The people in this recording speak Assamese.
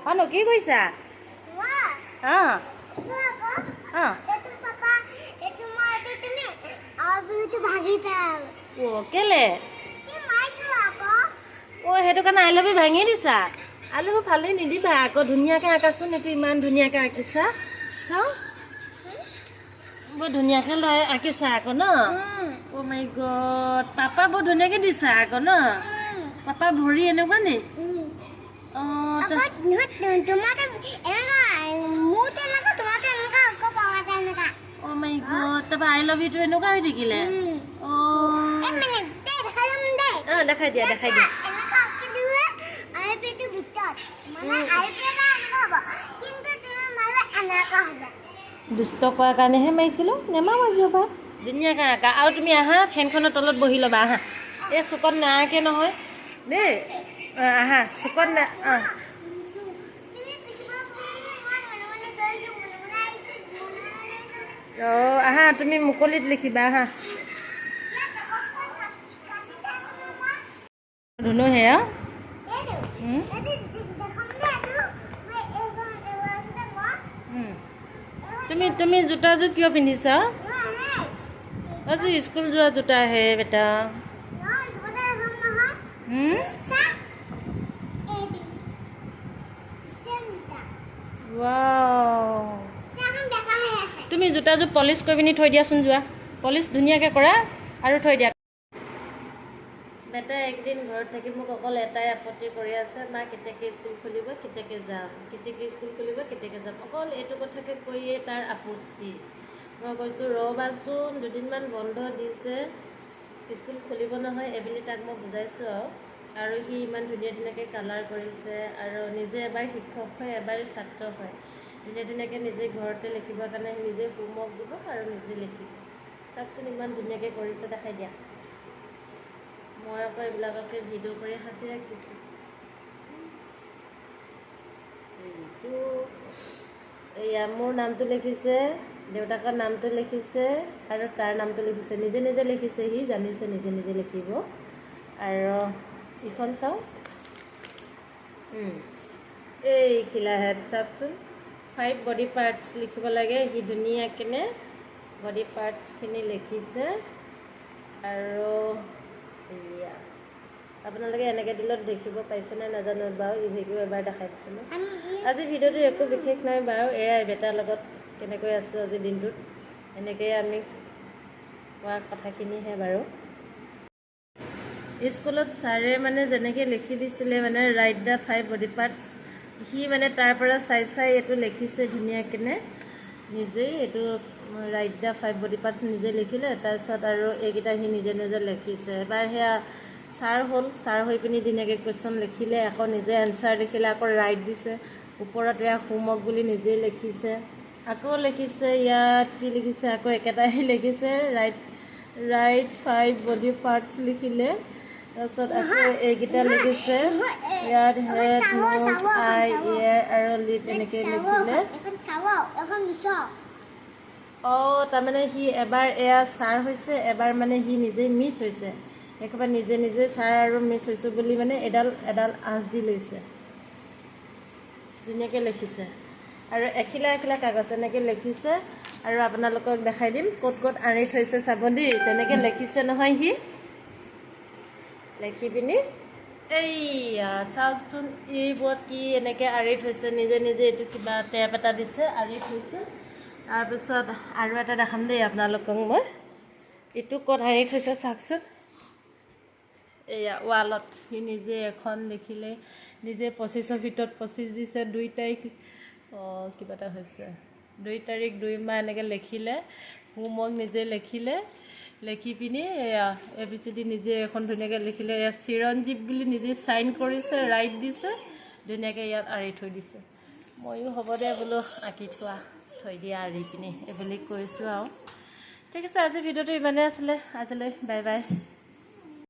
পানো কি কৈছা কেলে সেইটো কাৰণে আই লাভ ইউ ভাঙি দিছা আই লাভ ইউ ফালি নিদিবা আকৌ ধুনীয়াকৈ আঁকাচোন এইটো ইমান ধুনীয়াকৈ আঁকিছা চাওঁ বৰ ধুনীয়াকৈ লৈ আঁকিছা আকৌ ন অ' মাই গড পাপা বৰ ধুনীয়াকৈ দিছা আকৌ ন পাপা ভৰি এনেকুৱা নি অ' মাই গড তাৰপৰা আই লাভ ইউটো এনেকুৱা হৈ থাকিলে দেখাই দিয়া দুষ্ট কৰাৰ কাৰণেহে মাৰিছিলোঁ নেমাৰো আজিৰ পৰা ধুনীয়াকৈ আঁকা আৰু তুমি আহা ফেনখনৰ তলত বহি ল'বা আহা এই চুকত নাআকে নহয় দেই আহা চুকত আহা তুমি মুকলিত লিখিবা আহা ধুনু সেয়া তুমি জোতাযোৰ কিয় পিন্ধিছা আজি স্কুল যোৱা জোতা হে বেটা তুমি জোতাযোৰ পলিচ কৰি পিনি থৈ দিয়াচোন যোৱা পলিচ ধুনীয়াকৈ কৰা আৰু থৈ দিয়া বেটাই একদিন ঘৰত থাকি মোক অকল এটাই আপত্তি কৰি আছে মা কেতিয়াকৈ স্কুল খুলিব কেতিয়াকৈ যাম কেতিয়াকৈ যাম অকল এইটো কথাকে কৈয়ে তাৰ আপত্তি মই কৈছোঁ ৰ'বাচোন দুদিনমান বন্ধ দিছে স্কুল খুলিব নহয় এইবুলি তাক মই বুজাইছোঁ আৰু সি ইমান ধুনীয়াকৈ কালাৰ কৰিছে আৰু নিজে এবাৰ শিক্ষক হয় এবাৰ ছাত্ৰ হয় ধুনীয়াকৈ নিজে ঘৰতে লিখিবৰ কাৰণে নিজে হোমৱৰ্ক দিব আৰু নিজে লিখিব চাওকচোন ইমান ধুনীয়াকৈ কৰিছে দেখাই দিয়া মই আকৌ এইবিলাককে ভিডিঅ' কৰি সাঁচি ৰাখিছোঁ এয়া মোৰ নামটো লিখিছে দেউতাকৰ নামটো লিখিছে আৰু তাৰ নামটো লিখিছে নিজে লিখিছে সি জানিছে নিজে লিখিব আৰু ইখন চাওঁ এই খিলাহেঁত চাওকচোন 5 বডি পাৰ্টছ লিখিব লাগে সি ধুনীয়াকৈ বডি পাৰ্টছখিনি লিখিছে আৰু এয়া আপোনালোকে এনেকৈ দিলত দেখিব পাইছেনে নাজানো বাৰু এই ভিডিঅ' এবাৰ দেখাই দিছিলোঁ আজি ভিডিঅ'টো একো বিশেষ নাই বাৰু এয়াই বেটাৰ লগত কেনেকৈ আছোঁ আজি দিনটোত এনেকৈয়ে আমি কোৱা কথাখিনিহে বাৰু স্কুলত ছাৰে মানে যেনেকৈ লিখি দিছিলে মানে ৰাইট দ্য 5 বডি পাৰ্টছ সি মানে তাৰ পৰা চাই এইটো লিখিছে ধুনীয়াকৈ নিজেই এইটো ৰাইট দ্য 5 বডি পাৰ্টছ নিজে লিখিলে তাৰপিছত আৰু এইকেইটা সি নিজে লিখিছে এবাৰ সেয়া ছাৰ হৈ পিনি ধুনীয়াকৈ কুৱেশ্যন লিখিলে আকৌ নিজে এনচাৰ লিখিলে আকৌ ৰাইট দিছে ওপৰত এয়া হোমৱৰ্ক বুলি নিজেই লিখিছে আকৌ লিখিছে ইয়াত কি লিখিছে আকৌ একেটাই লিখিছে ৰাইট 5 বডি পাৰ্টছ লিখিলে তাৰপিছত আকৌ এইকেইটা লিখিছে ইয়াত হেড নোজ আই ইয়েৰ আৰু লিপ এনেকৈ লিখিলে তাৰমানে সি এবাৰ এয়া ছাৰ হৈছে এবাৰ মানে সি নিজেই মিছ হৈছে একেবাৰে নিজে ছাৰ আৰু মিছ হৈছোঁ বুলি মানে এডাল আঁচ দি লৈছে ধুনীয়াকৈ লিখিছে আৰু এখিলা কাগজ এনেকৈ লিখিছে আৰু আপোনালোকক দেখাই দিম ক'ত আঁৰি থৈছে চাব দেই তেনেকৈ লিখিছে নহয় সি লিখি পিনি এইয়া চাওকচোন এইবোৰত কি এনেকৈ আঁৰি থৈছে নিজে এইটো কিবা টেপ এটা দিছে আঁৰি থৈছে তাৰপিছত আৰু এটা দেখাম দেই আপোনালোকক মই এইটো ক'ত আঁৰি থৈছে চাওকচোন এয়া ৱালত সি নিজে এখন লিখিলে নিজে 25ৰ ভিতৰত 25 দিছে 2 তাৰিখ কিবা এটা হৈছে 2 তাৰিখ 2 মাহ এনেকৈ লিখিলে হোমৱৰ্ক নিজে লিখি পিনি এয়া ABCD নিজে এখন ধুনীয়াকৈ লিখিলে এয়া চিৰঞ্জীৱ বুলি নিজে চাইন কৰিছে ৰাইট দিছে ধুনীয়াকৈ ইয়াত আঁৰি থৈ দিছে ময়ো হ'ব দে বোলো আঁকি থৈ দিয়া আঁৰি পিনি এইবুলি কৰিছোঁ আৰু ঠিক আছে আজি ভিডিঅ'টো ইমানেই আছিলে আজিলৈ বাই বাই